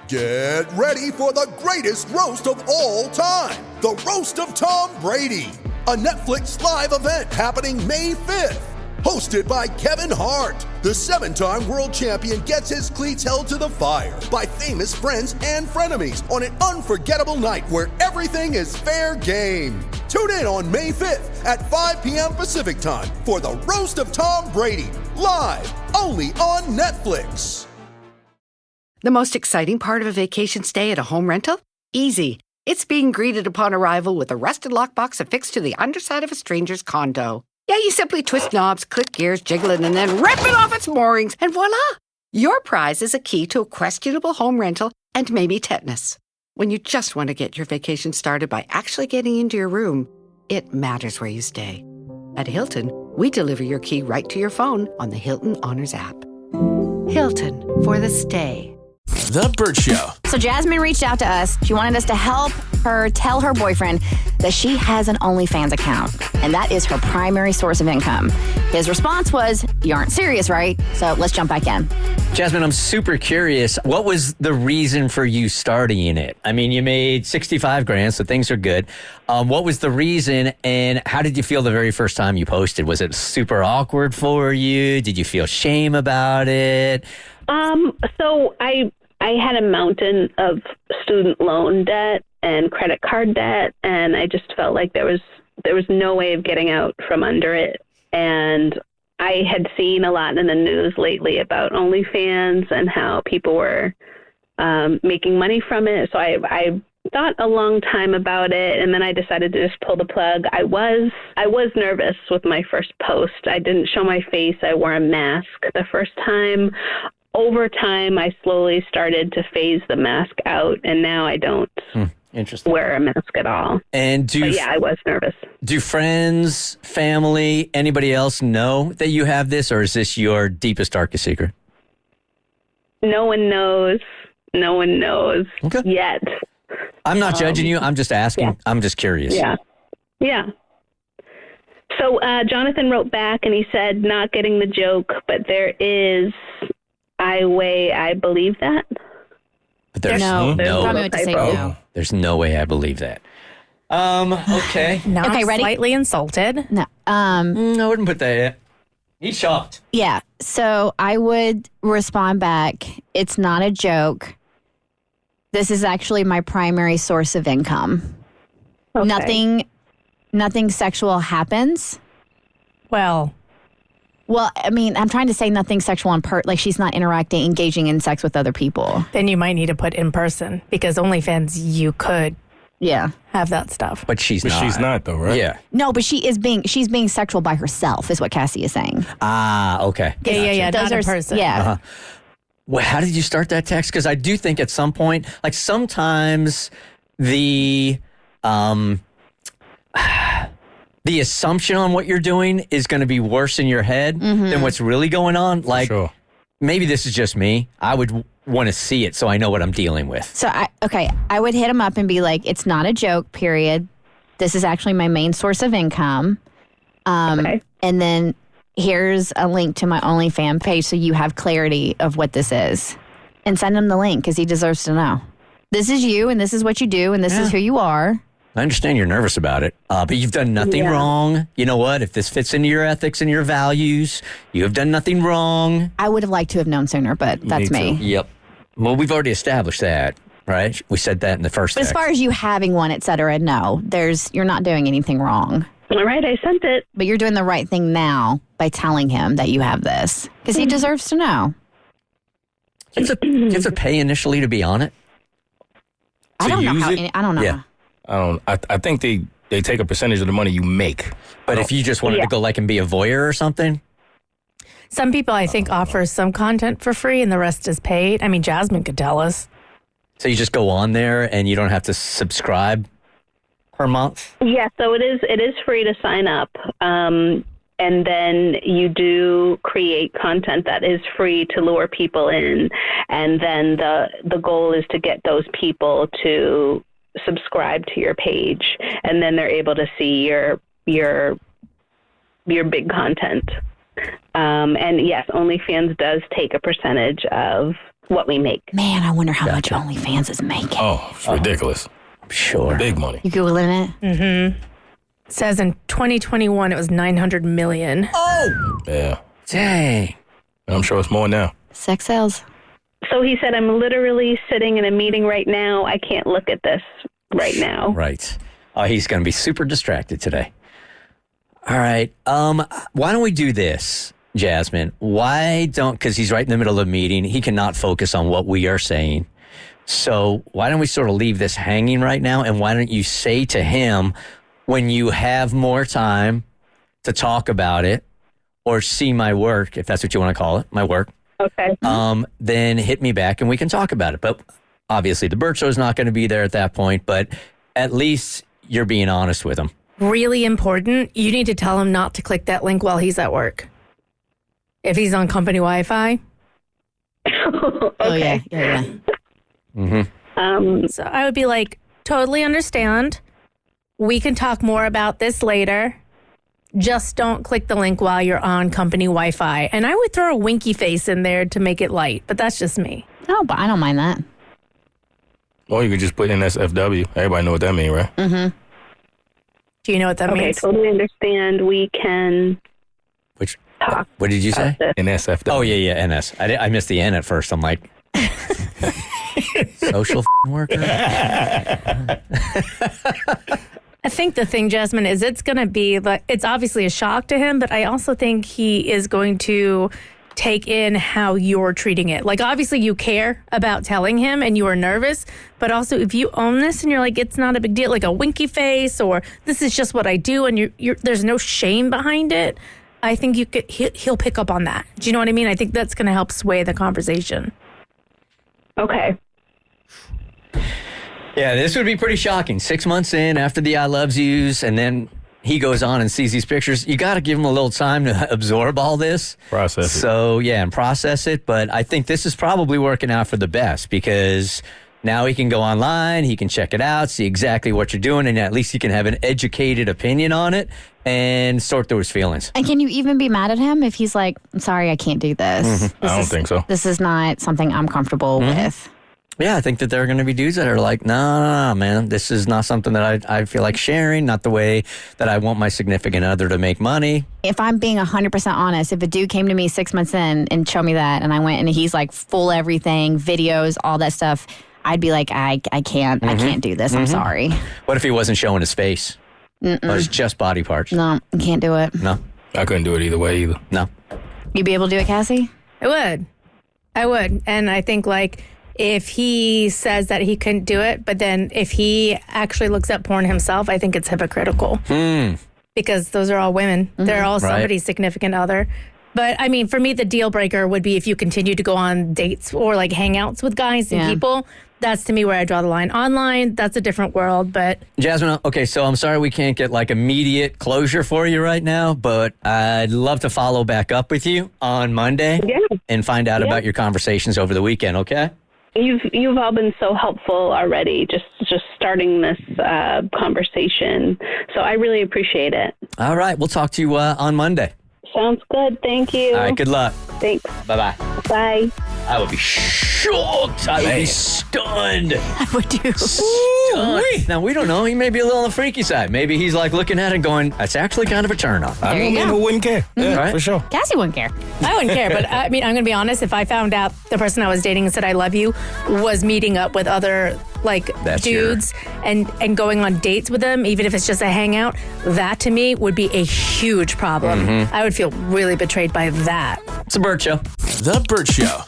Get ready for the greatest roast of all time, the Roast of Tom Brady, a Netflix live event happening May 5th. Hosted by Kevin Hart, the 7-time world champion gets his cleats held to the fire by famous friends and frenemies on an unforgettable night where everything is fair game. Tune in on May 5th at 5 p.m. Pacific time for the Roast of Tom Brady, live only on Netflix. The most exciting part of a vacation stay at a home rental? Easy. It's being greeted upon arrival with a rusted lockbox affixed to the underside of a stranger's condo. Yeah, you simply twist knobs, click gears, jiggle it, and then rip it off its moorings, and voila! Your prize is a key to a questionable home rental and maybe tetanus. When you just want to get your vacation started by actually getting into your room, it matters where you stay. At Hilton, we deliver your key right to your phone on the Hilton Honors app. Hilton, for the stay. The Bert Show. So Jasmine reached out to us. She wanted us to help her tell her boyfriend that she has an OnlyFans account, and that is her primary source of income. His response was, "You aren't serious, right?" So let's jump back in. Jasmine, I'm super curious. What was the reason for you starting it? I mean, you made $65,000, so things are good. What was the reason, and how did you feel the very first time you posted? Was it super awkward for you? Did you feel shame about it? So I had a mountain of student loan debt and credit card debt, and I just felt like there was no way of getting out from under it. And I had seen a lot in the news lately about OnlyFans and how people were making money from it. So I thought a long time about it, and then I decided to just pull the plug. I was nervous with my first post. I didn't show my face. I wore a mask the first time. Over time, I slowly started to phase the mask out, and now I don't wear a mask at all. And I was nervous. Do friends, family, anybody else know that you have this, or is this your deepest, darkest secret? No one knows. No one knows yet. I'm not judging you. I'm just asking. Yeah. I'm just curious. Yeah. So Jonathan wrote back, and he said, not getting the joke, but there is... I believe that. But there's no. Probably what to say no. There's no way I believe that. Okay. Not okay, ready? Slightly insulted. No. I wouldn't put that in. He's shocked. Yeah. So I would respond back. It's not a joke. This is actually my primary source of income. Okay. Nothing sexual happens. Well, I mean, I'm trying to say nothing sexual on like she's not engaging in sex with other people. then you might need to put in person because OnlyFans, you could have that stuff. But she's not. She's not, though, right? Yeah. No, but she's being sexual by herself, is what Cassie is saying. Ah, okay. Yeah. Those Not are in person. Yeah. Uh-huh. Well, how did you start that text? Because I do think at some point, like sometimes the assumption on what you're doing is going to be worse in your head than what's really going on. Like, maybe this is just me. I would want to see it so I know what I'm dealing with. So, I would hit him up and be like, it's not a joke, period. This is actually my main source of income. And then here's a link to my OnlyFans page so you have clarity of what this is. And send him the link because he deserves to know. This is you, and this is what you do, and this is who you are. I understand you're nervous about it, but you've done nothing wrong. You know what? If this fits into your ethics and your values, you have done nothing wrong. I would have liked to have known sooner, but that's me. Yep. Well, we've already established that, right? We said that in the first But as far as you having one, et cetera, no. You're not doing anything wrong. All right, I sent it. But you're doing the right thing now by telling him that you have this. Because he deserves to know. You have to pay initially to be on it? I don't know how. I don't know. Yeah. I think they take a percentage of the money you make. But if you just wanted to go like and be a voyeur or something? Some people, I think, offer some content for free and the rest is paid. I mean, Jasmine could tell us. So you just go on there and you don't have to subscribe per month? Yeah, so it is free to sign up. And then you do create content that is free to lure people in. And then the goal is to get those people to subscribe to your page. And then they're able to see your big content. And yes, OnlyFans does take a percentage of what we make. Man, I wonder how much OnlyFans is making. Oh, it's ridiculous. Sure. Big money. You Googling it? Mm-hmm. It says in 2021 it was $900 million. Oh! Yeah. Dang. And I'm sure it's more now. Sex sales. So he said, I'm literally sitting in a meeting right now. I can't look at this right now. Right. Oh, he's going to be super distracted today. All right. Why don't we do this, Jasmine? Because he's right in the middle of a meeting. He cannot focus on what we are saying. So why don't we sort of leave this hanging right now? And why don't you say to him when you have more time to talk about it or see my work, if that's what you want to call it, my work. Okay. Then hit me back and we can talk about it. But obviously the Bert Show is not going to be there at that point, but at least you're being honest with him. Really important. You need to tell him not to click that link while he's at work. If he's on company Wi-Fi. Okay. Oh, yeah. Mm-hmm. So I would be like, totally understand. We can talk more about this later. Just don't click the link while you're on company Wi-Fi. And I would throw a winky face in there to make it light, but that's just me. Oh, but I don't mind that. Or you could just put NSFW. Everybody know what that means, right? Mm-hmm. Do you know what that Okay, means? totally understand. We can Which talk. What did you say? about this. NSFW. Oh, yeah, NS. I missed the N at first. I'm like, social worker? I think the thing, Jasmine, is it's going to be, like, it's obviously a shock to him, but I also think he is going to take in how you're treating it. Like, obviously you care about telling him and you are nervous, but also if you own this and you're like, it's not a big deal, like a winky face or this is just what I do and you're there's no shame behind it, I think he'll pick up on that. Do you know what I mean? I think that's going to help sway the conversation. Okay. Yeah, this would be pretty shocking. 6 months in after the I loves yous, and then he goes on and sees these pictures. You got to give him a little time to absorb all this. Process it. So, yeah, and process it. But I think this is probably working out for the best because now he can go online, he can check it out, see exactly what you're doing, and at least he can have an educated opinion on it and sort through his feelings. And can you even be mad at him if he's like, I'm sorry, I can't do this? Mm-hmm. I don't think so. This is not something I'm comfortable with. Yeah, I think that there are going to be dudes that are like, no, man, this is not something that I feel like sharing, not the way that I want my significant other to make money. If I'm being 100% honest, if a dude came to me 6 months in and showed me that and I went and he's like full everything, videos, all that stuff, I'd be like, I can't do this. I'm sorry. What if he wasn't showing his face? Oh, it's just body parts. No, I can't do it. No. I couldn't do it either way either. No. You be able to do it, Cassie? I would. And I think like if he says that he couldn't do it, but then if he actually looks at porn himself, I think it's hypocritical. Because those are all women. They're all somebody's significant other. But I mean, for me, the deal breaker would be if you continue to go on dates or like hangouts with guys and people. That's to me where I draw the line. Online, that's a different world, but... Jasmine, okay, so I'm sorry we can't get like immediate closure for you right now, but I'd love to follow back up with you on Monday and find out about your conversations over the weekend, okay? You've all been so helpful already, just starting this conversation. So I really appreciate it. All right, we'll talk to you on Monday. Sounds good. Thank you. All right, good luck. Thanks. Bye-bye. Bye. I would be shocked. I would be stunned. I would do. Stunned. Now, we don't know. He may be a little on the freaky side. Maybe he's like looking at it and going, that's actually kind of a turn on. I know men who wouldn't care. Yeah, Right. for sure. Cassie wouldn't care. I wouldn't care. But I mean, I'm going to be honest. If I found out the person I was dating and said I love you was meeting up with other like That's dudes and going on dates with them, even if it's just a hangout, that to me would be a huge problem. I would feel really betrayed by that. It's a Bert Show. The Bert Show.